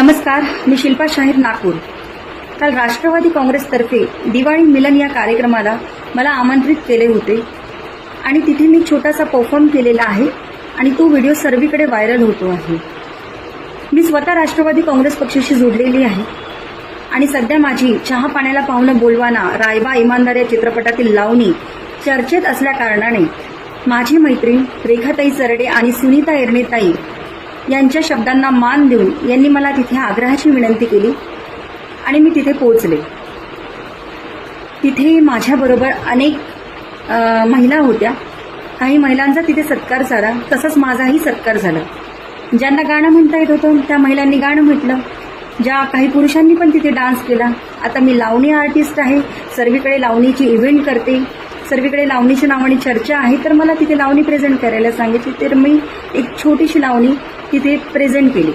नमस्कार, मी शिल्पा शाहीर, नागपूर। काल राष्ट्रवादी काँग्रेसतर्फे दिवाळी मिलन या कार्यक्रमाला मला आमंत्रित केले होते आणि तिथे मी छोटासा परफॉर्म केलेला आहे आणि तो व्हिडिओ सर्वीकडे व्हायरल होतो आहे। मी स्वतः राष्ट्रवादी काँग्रेस पक्षाशी जोडलेली आहे आणि सध्या माझी चहा पाण्याला पाहुणं बोलवाना, रायबा इमानदार या चित्रपटातील लावणी चर्चेत असल्याकारणाने माझी मैत्रीण रेखाताई चरडे आणि सुनीता एरनेताई यांच्या शब्दांना मान देऊन यांनी मला तिथे आग्रहाची विनंती केली आणि मी तिथे पोहोचले। तिथे माझ्याबरोबर अनेक महिला होत्या। काही महिलांचा तिथे सत्कार झाला, तसंच माझाही सत्कार झाला। ज्यांना गाणं म्हणता येत होतं त्या महिलांनी गाणं म्हटलं, ज्या काही पुरुषांनी पण तिथे डान्स केला। आता मी लावणी आर्टिस्ट आहे, सर्वीकडे लावणीची इव्हेंट करते, सर्वीकडे लावणीच्या नावाने चर्चा आहे, तर मला तिथे लावणी प्रेझेंट करायला सांगितली, तर मी एक छोटीशी लावणी तिथे प्रेझेंट केली।